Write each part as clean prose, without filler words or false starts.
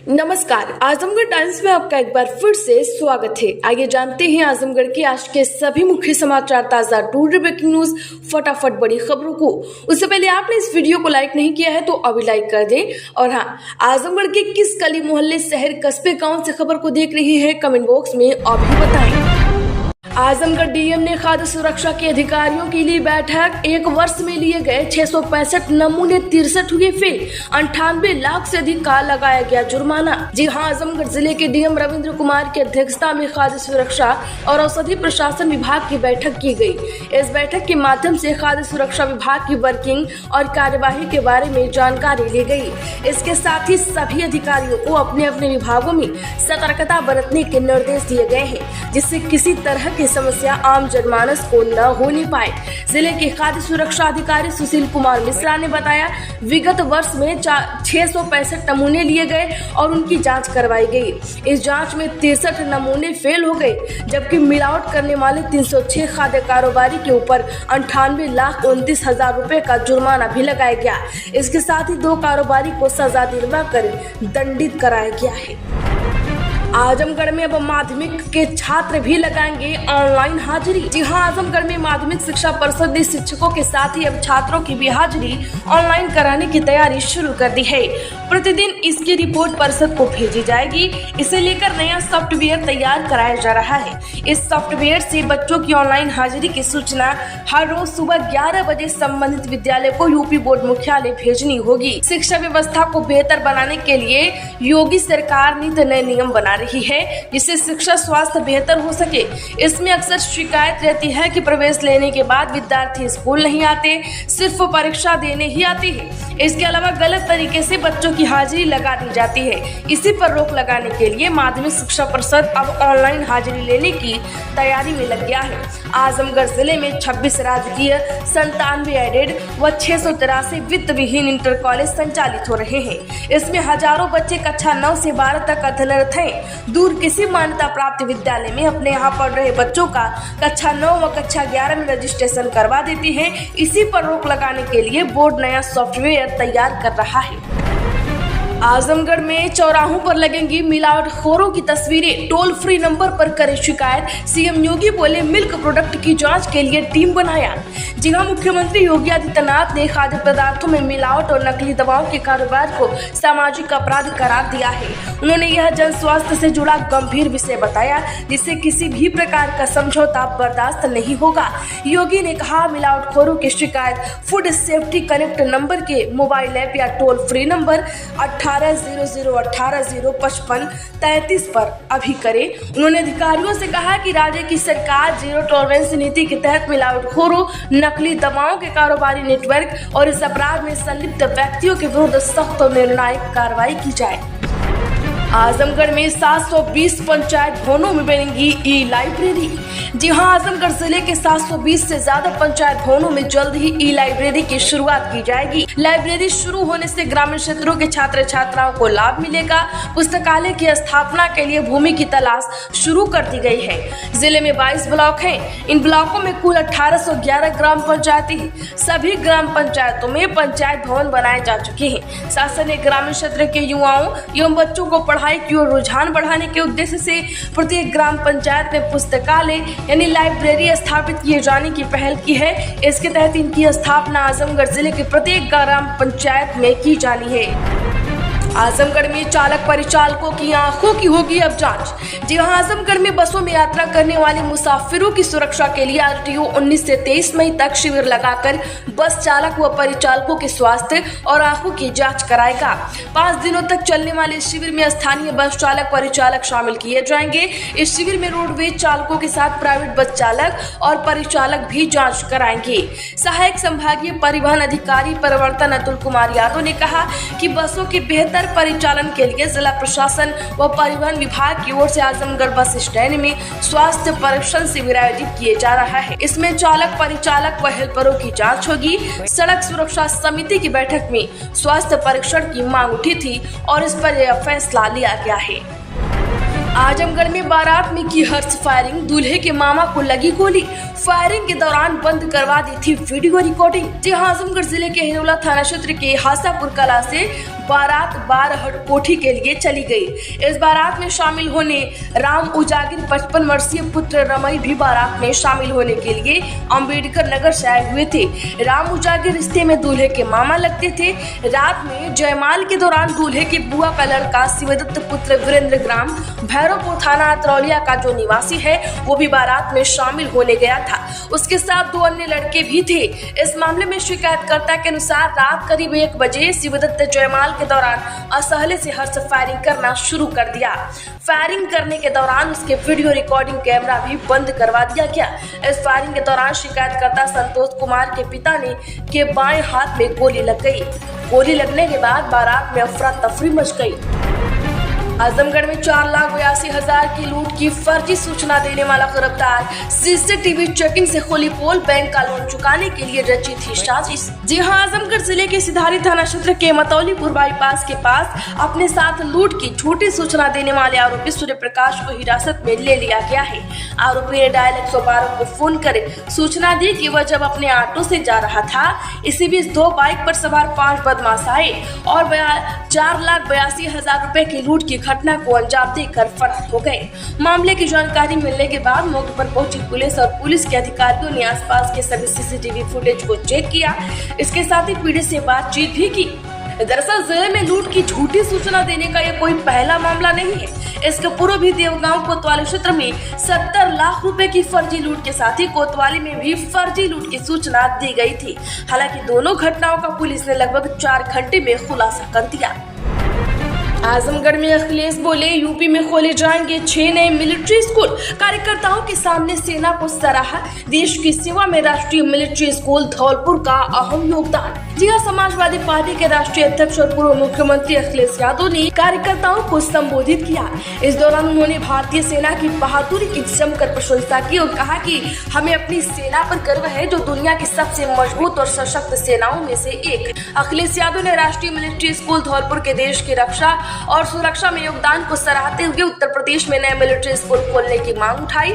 नमस्कार, आजमगढ़ टाइम्स में आपका एक बार फिर से स्वागत है। आइए जानते हैं आजमगढ़ के आज के सभी मुख्य समाचार, ताजा टूर ब्रेकिंग न्यूज, फटाफट बड़ी खबरों को। उससे पहले आपने इस वीडियो को लाइक नहीं किया है तो अभी लाइक कर दें। और हाँ, आजमगढ़ के किस गली मोहल्ले, शहर, कस्बे, गाँव से खबर को देख रही है, कमेंट बॉक्स में अभी बताएं। आजमगढ़ डीएम ने खाद्य सुरक्षा के अधिकारियों के लिए बैठक। एक वर्ष में लिए गए 665 नमूने 63 हुए फेल, 98 लाख से अधिक का लगाया गया जुर्माना। जी हां, आजमगढ़ जिले के डीएम रविंद्र कुमार की अध्यक्षता में खाद्य सुरक्षा और औषधि प्रशासन विभाग की बैठक की गई। इस बैठक के माध्यम से खाद्य सुरक्षा विभाग की वर्किंग और कार्यवाही के बारे में जानकारी ली गई। इसके साथ ही सभी अधिकारियों को अपने अपने विभागों में सतर्कता बरतने के निर्देश दिए गए हैं, जिससे किसी तरह की समस्या आम जनमानस को न होने पाए। जिले के खाद्य सुरक्षा अधिकारी सुशील कुमार मिश्रा ने बताया, विगत वर्ष में 665 नमूने लिए गए और उनकी जांच करवाई गई। इस जांच में 63 नमूने फेल हो गए, जबकि मिलावट करने वाले 306 खाद्य कारोबारी के ऊपर 98,29,000 रुपए का जुर्माना भी लगाया गया। इसके साथ ही 2 कारोबारी को सजा दिलवाकर दंडित कराया गया है। आजमगढ़ में अब माध्यमिक के छात्र भी लगाएंगे ऑनलाइन हाजिरी। जी हां, आजमगढ़ में माध्यमिक शिक्षा परिषद ने शिक्षकों के साथ ही अब छात्रों की भी हाजिरी ऑनलाइन कराने की तैयारी शुरू कर दी है। प्रतिदिन इसकी रिपोर्ट परिषद को भेजी जाएगी। इसे लेकर नया सॉफ्टवेयर तैयार कराया जा रहा है। इस सॉफ्टवेयर से बच्चों की ऑनलाइन हाजिरी की सूचना हर रोज सुबह 11 बजे संबंधित विद्यालय को यूपी बोर्ड मुख्यालय भेजनी होगी। शिक्षा व्यवस्था को बेहतर बनाने के लिए योगी सरकार नित नए नियम बना रही है, जिससे शिक्षा स्वास्थ्य बेहतर हो सके। इसमें अक्सर शिकायत रहती है कि प्रवेश लेने के बाद विद्यार्थी स्कूल नहीं आते, सिर्फ परीक्षा देने ही आते हैं। इसके अलावा गलत तरीके से बच्चों की हाजिरी लगा दी जाती है। इसी पर रोक लगाने के लिए माध्यमिक शिक्षा परिषद अब ऑनलाइन हाजिरी लेने की तैयारी में लग गया है। आजमगढ़ जिले में 26 राजकीय, 97 एडेड व 683 वित्त विहीन इंटर कॉलेज संचालित हो रहे हैं। इसमें हजारों बच्चे कक्षा 9 से 12 तक अध्ययनरत हैं। दूर किसी मान्यता प्राप्त विद्यालय में अपने यहाँ पढ़ रहे बच्चों का कक्षा 9 व कक्षा 11 में रजिस्ट्रेशन करवा देती है। इसी पर रोक लगाने के लिए बोर्ड नया सॉफ्टवेयर तैयार कर रहा है। आजमगढ़ में चौराहों पर लगेंगी मिलावटखोरों की तस्वीरें, टोल फ्री नंबर पर करें शिकायत। सीएम योगी बोले, मिल्क प्रोडक्ट की जांच के लिए टीम बनाया। जी हां, मुख्यमंत्री योगी आदित्यनाथ ने खाद्य पदार्थों में मिलावट और नकली दवाओं के कारोबार को सामाजिक अपराध करार दिया है। उन्होंने यह जन स्वास्थ्य से जुड़ा गंभीर विषय बताया, जिससे किसी भी प्रकार का समझौता बर्दाश्त नहीं होगा। योगी ने कहा, मिलावटखोरों की शिकायत फूड सेफ्टी कनेक्ट नंबर के मोबाइल ऐप या टोल फ्री नंबर 180018055533 पर अभी करें। उन्होंने अधिकारियों से कहा कि राज्य की सरकार जीरो टॉलरेंस नीति के तहत मिलावटखोरों, नकली दवाओं के कारोबारी नेटवर्क और इस अपराध में संलिप्त व्यक्तियों के विरुद्ध सख्त और निर्णायक कार्रवाई की जाए। आजमगढ़ में 720 पंचायत भवनों में बनेगी ई लाइब्रेरी। जी हां, आजमगढ़ जिले के 720 से ज्यादा पंचायत भवनों में जल्द ही ई लाइब्रेरी की शुरुआत की जाएगी। लाइब्रेरी शुरू होने से ग्रामीण क्षेत्रों के छात्र छात्राओं को लाभ मिलेगा। पुस्तकालय की स्थापना के लिए भूमि की तलाश शुरू कर दी गई है। जिले में 22 ब्लॉक हैं। इन ब्लॉकों में कुल 1811 ग्राम पंचायतें हैं। सभी ग्राम पंचायतों में पंचायत भवन बनाए जा चुके हैं। शासन ने ग्रामीण क्षेत्र के युवाओं एवं बच्चों को पढ़ाई की ओर रुझान बढ़ाने के उद्देश्य से प्रत्येक ग्राम पंचायत में पुस्तकालय यानी लाइब्रेरी स्थापित किए जाने की पहल की है। इसके तहत इनकी स्थापना आजमगढ़ जिले के प्रत्येक ग्राम पंचायत में की जानी है। आजमगढ़ में चालक परिचालकों की आंखों की होगी अब जांच। जी हां, आजमगढ़ में बसों में यात्रा करने वाले मुसाफिरों की सुरक्षा के लिए आरटीओ 19 से 23 मई तक शिविर लगाकर बस चालक व परिचालकों के स्वास्थ्य और आंखों की जांच कराएगा। 5 दिनों तक चलने वाले इस शिविर में स्थानीय बस चालक परिचालक शामिल किए जाएंगे। इस शिविर में रोडवेज चालकों के साथ प्राइवेट बस चालक और परिचालक भी जाँच कराएंगे। सहायक संभागीय परिवहन अधिकारी परिवर्तन अतुल कुमार यादव ने कहा कि बसों के बेहतर परिचालन के लिए जिला प्रशासन व परिवहन विभाग की ओर से आजमगढ़ बस स्टैंड में स्वास्थ्य परीक्षण शिविर आयोजित किए जा रहा है। इसमें चालक, परिचालक व हेल्परों की जांच होगी। सड़क सुरक्षा समिति की बैठक में स्वास्थ्य परीक्षण की मांग उठी थी और इस पर यह फैसला लिया गया है। आजमगढ़ में बारात में की हर्ष फायरिंग, दूल्हे के मामा को लगी गोली। फायरिंग के दौरान बंद करवा दी थी वीडियो रिकॉर्डिंग। जी हां, आजमगढ़ जिले के हिरौला थाना क्षेत्र के हासापुर कला से बारात बारहट कोठी के लिए चली गई। इस बारात में शामिल होने राम उजागिर 55 वर्षीय पुत्र रमई भी बारात में शामिल होने के लिए अंबेडकर नगर से आए हुए थे। राम उजागिर रिश्ते में दूल्हे के मामा लगते थे। रात में जयमाल के दौरान दूल्हे की बुआ का लड़का शिवदत्त पुत्र वीरेंद्र ग्राम भैरवपुर थाना अतरौलिया का जो निवासी है वो भी बारात में शामिल होने गया था। उसके साथ 2 अन्य लड़के भी थे। इस मामले में शिकायतकर्ता के अनुसार रात करीब 1 बजे शिवदत्त जयमाल के दौरान असहले से हर्ष फायरिंग करना शुरू कर दिया। फायरिंग करने के दौरान उसके वीडियो रिकॉर्डिंग कैमरा भी बंद करवा दिया गया। इस फायरिंग के दौरान शिकायतकर्ता संतोष कुमार के पिता ने के बाएं हाथ में गोली लग गई। गोली लगने के बाद बारात में अफरा तफरी मच गई। आजमगढ़ में 4,82,000 की लूट की फर्जी सूचना देने वाला गिरफ्तार। सीसीटीवी चेकिंग से खुली पोल, बैंक का लोन चुकाने के लिए रची थी साजिश। जी हां, आजमगढ़ जिले के सिधारी थाना क्षेत्र के मतौलीपुर बाईपास के पास अपने साथ लूट की झूठी सूचना देने वाले आरोपी सूर्य प्रकाश को हिरासत में ले लिया गया है। आरोपी ने डायल 112 को फोन कर सूचना दी कि वह जब अपने ऑटो से जा रहा था, इसी बीच 2 बाइक पर सवार 5 बदमाश आए और 4,82,000 रुपए की लूट की घटना को अंजाम देकर फरार हो गए। मामले की जानकारी मिलने के बाद मौके पर पहुंची पुलिस और पुलिस के अधिकारियों ने आसपास के सभी सीसीटीवी फुटेज को चेक किया। इसके साथ ही पीड़ित से बातचीत भी की। दरअसल जिले में लूट की झूठी सूचना देने का ये कोई पहला मामला नहीं है। इसके पूर्व भी देवगांव कोतवाली क्षेत्र में 70 लाख रुपए की फर्जी लूट के साथ ही कोतवाली में भी फर्जी लूट की सूचना दी गई थी। हालांकि दोनों घटनाओं का पुलिस ने लगभग 4 घंटे में खुलासा कर दिया। आजमगढ़ में अखिलेश बोले, यूपी में खोले जाएंगे 6 नए मिलिट्री स्कूल। कार्यकर्ताओं के सामने सेना को सराहा। देश की सेवा में राष्ट्रीय मिलिट्री स्कूल धौलपुर का अहम योगदान। जी हां, समाजवादी पार्टी के राष्ट्रीय अध्यक्ष और पूर्व मुख्यमंत्री अखिलेश यादव ने कार्यकर्ताओं को संबोधित किया। इस दौरान उन्होंने भारतीय सेना की बहादुरी की जमकर प्रशंसा की और कहा कि हमें अपनी सेना पर गर्व है, जो दुनिया की सबसे मजबूत और सशक्त सेनाओं में से एक। अखिलेश यादव ने राष्ट्रीय मिलिट्री स्कूल धौलपुर के देश की रक्षा और सुरक्षा में योगदान को सराहते हुए उत्तर प्रदेश में नए मिलिट्री स्कूल खोलने की मांग उठाई।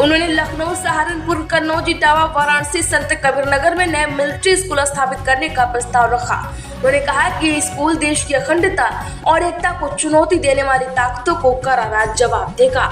उन्होंने लखनऊ, सहारनपुर, कन्नौज, इटावा, वाराणसी, संत कबीर नगर में नए मिलिट्री स्कूल स्थापित करने का प्रस्ताव रखा। उन्होंने कहा कि स्कूल देश की अखंडता और एकता को चुनौती देने वाली ताकतों को करारा जवाब देगा।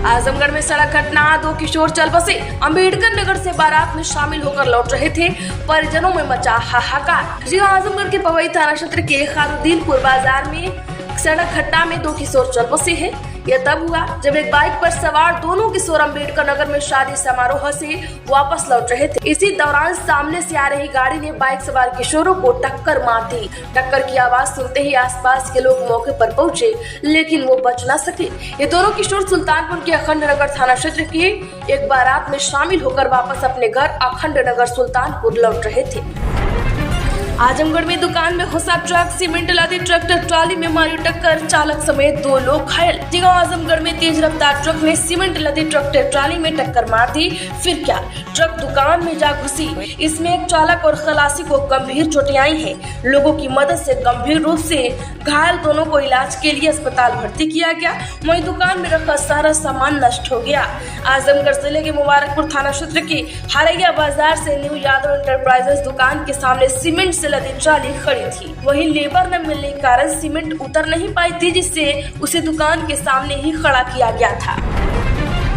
आजमगढ़ में सड़क घटना, 2 किशोर चल बसे। अंबेडकर नगर से बारात में शामिल होकर लौट रहे थे, परिजनों में मचा हाहाकार। जी आजमगढ़ के पवई थाना क्षेत्र के खारुद्दीनपुर बाजार में सड़क घटना में 2 किशोर चल बसे हैं। यह तब हुआ जब एक बाइक पर सवार दोनों किशोर अंबेडकर नगर में शादी समारोह से वापस लौट रहे थे। इसी दौरान सामने से आ रही गाड़ी ने बाइक सवार किशोरों को टक्कर मार दी। टक्कर की आवाज सुनते ही आसपास के लोग मौके पर पहुंचे, लेकिन वो बच न सके। ये दोनों किशोर सुल्तानपुर के अखंड नगर थाना क्षेत्र के एक बारात में शामिल होकर वापस अपने घर अखंड नगर सुल्तानपुर लौट रहे थे। आजमगढ़ में दुकान में घुसा ट्रक, सीमेंट लदी ट्रैक्टर ट्रॉली में मारी टक्कर, चालक समेत 2 लोग घायल। आजमगढ़ में तेज रफ्तार ट्रक ने सीमेंट लदी ट्रैक्टर ट्रॉली में टक्कर मार दी। फिर क्या, ट्रक दुकान में जा घुसी। इसमें एक चालक और खलासी को गंभीर चोटें आई हैं। लोगों की मदद से गंभीर रूप से घायल दोनों को इलाज के लिए अस्पताल भर्ती किया गया। वहीं दुकान में रखा सारा सामान नष्ट हो गया। आजमगढ़ जिले के मुबारकपुर थाना क्षेत्र के हरैया बाजार से न्यू यादव इंटरप्राइजेस दुकान के सामने सीमेंट से लदी ट्रॉली खड़ी थी। वहीं लेबर न मिलने के कारण सीमेंट उतर नहीं पाई थी, जिससे उसे दुकान के सामने ही खड़ा किया गया था।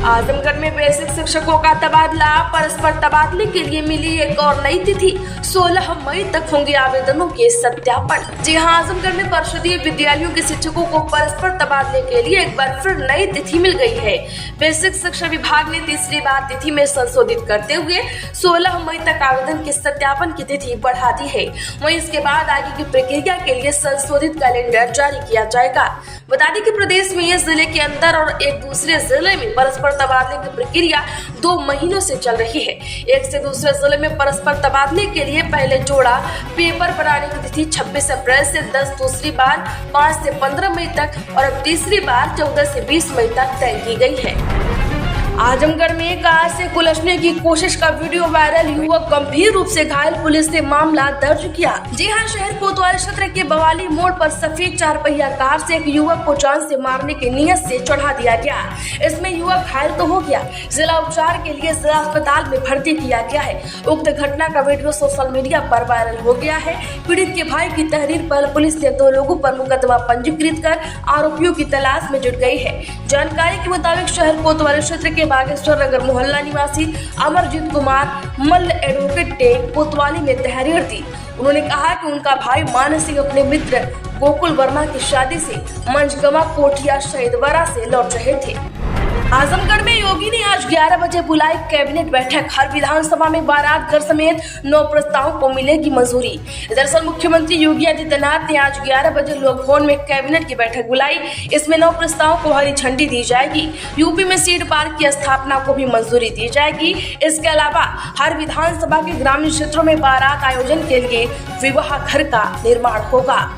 आजमगढ़ में बेसिक शिक्षकों का तबादला, परस्पर तबादले के लिए मिली एक और नई तिथि। 16 मई तक होंगे आवेदनों के सत्यापन। जी हां, आजमगढ़ में परिषदीय विद्यालयों के शिक्षकों को परस्पर तबादले के लिए एक बार फिर नई तिथि मिल गई है। बेसिक शिक्षा विभाग ने तीसरी बार तिथि में संशोधित करते हुए 16 मई तक आवेदन के सत्यापन की तिथि बढ़ा दी है। वहीं इसके बाद आगे की प्रक्रिया के लिए संशोधित कैलेंडर जारी किया जाएगा। बता दें कि प्रदेश में इस जिले के अंदर और एक दूसरे जिले में परस्पर तबादले की प्रक्रिया 2 महीनों से चल रही है। एक से दूसरे जिले में परस्पर तबादले के लिए पहले जोड़ा पेपर बनाने की तिथि 26 अप्रैल से 10, दूसरी बार 5 से 15 मई तक और अब तीसरी बार 14 से 20 मई तक तय की गई है। आजमगढ़ में कार से कुचलने की कोशिश का वीडियो वायरल, युवक गंभीर रूप से घायल, पुलिस ने मामला दर्ज किया। जी हां, शहर कोतवाली क्षेत्र के बवाली मोड़ पर सफेद 4 पहिया कार से एक युवक को जान से मारने की नीयत से चढ़ा दिया गया। इसमें युवक घायल तो हो गया, जिला उपचार के लिए जिला अस्पताल में भर्ती किया गया है। उक्त घटना का वीडियो सोशल मीडिया पर वायरल हो गया है। पीड़ित के भाई की तहरीर पर पुलिस ने 2 लोगों पर मुकदमा पंजीकृत कर आरोपियों की तलाश में जुट गई है। जानकारी के मुताबिक शहर कोतवाली क्षेत्र के बागेश्वर नगर मोहल्ला निवासी अमरजीत कुमार मल्ल एडवोकेट ने कोतवाली में तहरीर दी। उन्होंने कहा कि उनका भाई मानस सिंह अपने मित्र गोकुल वर्मा की शादी से मंझगवा कोठिया शहीदवाड़ा से लौट रहे थे। आजमगढ़ में योगी ने आज 11 बजे बुलाई कैबिनेट बैठक। हर विधानसभा में बारात घर समेत 9 प्रस्तावों को मिलेगी मंजूरी। दरअसल मुख्यमंत्री योगी आदित्यनाथ ने आज 11 बजे लोक भवन में कैबिनेट की बैठक बुलाई। इसमें 9 प्रस्तावों को हरी झंडी दी जाएगी। यूपी में सीड पार्क की स्थापना को भी मंजूरी दी जाएगी। इसके अलावा हर विधानसभा के ग्रामीण क्षेत्रों में बारात आयोजन के लिए विवाह घर का निर्माण होगा।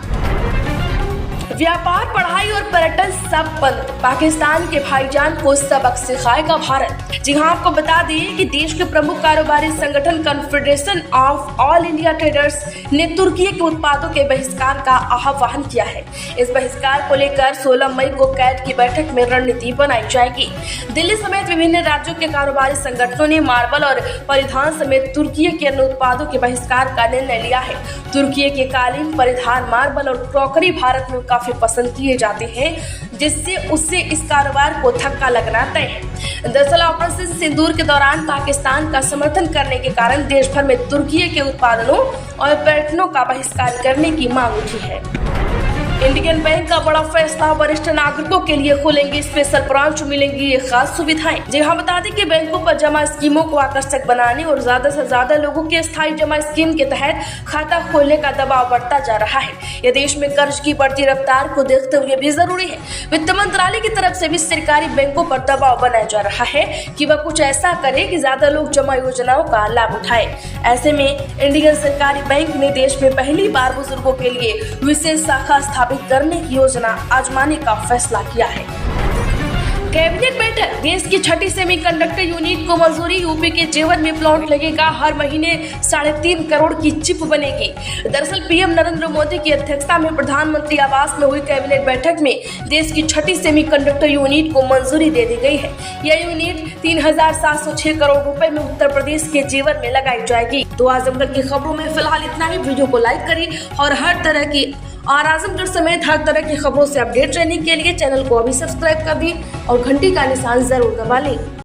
व्यापार, पढ़ाई और पर्यटन सब बंद। पाकिस्तान के भाईजान को सबक सिखाएगा भारत। जी हां, आपको बता दें कि देश के प्रमुख कारोबारी संगठन confederation of all India traders ने तुर्की के उत्पादों के बहिष्कार का आह्वान किया है। इस बहिष्कार को लेकर 16 मई को कैट की बैठक में रणनीति बनाई जाएगी। दिल्ली समेत विभिन्न राज्यों के कारोबारी संगठनों ने मार्बल और परिधान समेत तुर्की के अन्य उत्पादों के बहिष्कार का निर्णय लिया है। तुर्की के कालीन, परिधान, मार्बल और क्रॉकरी भारत में काफी पसंद किए जाते हैं, जिससे उससे इस कारोबार को धक्का लगना तय है। दरअसल ऑपरेशन सिंदूर के दौरान पाकिस्तान का समर्थन करने के कारण देश भर में तुर्की के उत्पादनों और पर्यटनों का बहिष्कार करने की मांग उठी है। इंडियन बैंक का बड़ा फैसला, वरिष्ठ नागरिकों के लिए खोलेंगे स्पेशल ब्रांच, मिलेंगी ये खास सुविधाएं। जी हाँ, बता दें कि बैंकों पर जमा स्कीमों को आकर्षक बनाने और ज्यादा से ज्यादा लोगों के स्थायी जमा स्कीम के तहत खाता खोलने का दबाव बढ़ता जा रहा है। यह देश में कर्ज की बढ़ती रफ्तार को देखते हुए भी जरूरी है। वित्त मंत्रालय की तरफ से भी सरकारी बैंकों पर दबाव बनाया जा रहा है कि वह कुछ ऐसा करे कि ज्यादा लोग जमा योजनाओं का लाभ उठाए। ऐसे में इंडियन सरकारी बैंक ने देश में पहली बार बुजुर्गों के लिए विशेष शाखा स्थापित करने की योजना आजमाने का फैसला किया है। कैबिनेट बैठक, देश की 6ठी सेमीकंडक्टर यूनिट को मंजूरी। यूपी के जेवर में प्लांट लगेगा, हर महीने 3.5 करोड़ की चिप बनेगी। दरअसल पीएम नरेंद्र मोदी की अध्यक्षता में प्रधानमंत्री आवास में हुई कैबिनेट बैठक में देश की 6ठी सेमीकंडक्टर यूनिट को मंजूरी दे दी गई है। यह यूनिट 3,706 करोड़ रुपए में उत्तर प्रदेश के जेवर में लगाई जाएगी। तो आजमगढ़ की खबरों में फिलहाल इतना ही। वीडियो को लाइक करें और हर तरह की और आजमगढ़ समेत हर तरह की खबरों से अपडेट रहने के लिए चैनल को अभी सब्सक्राइब कर दें और घंटी का निशान जरूर दबा लें।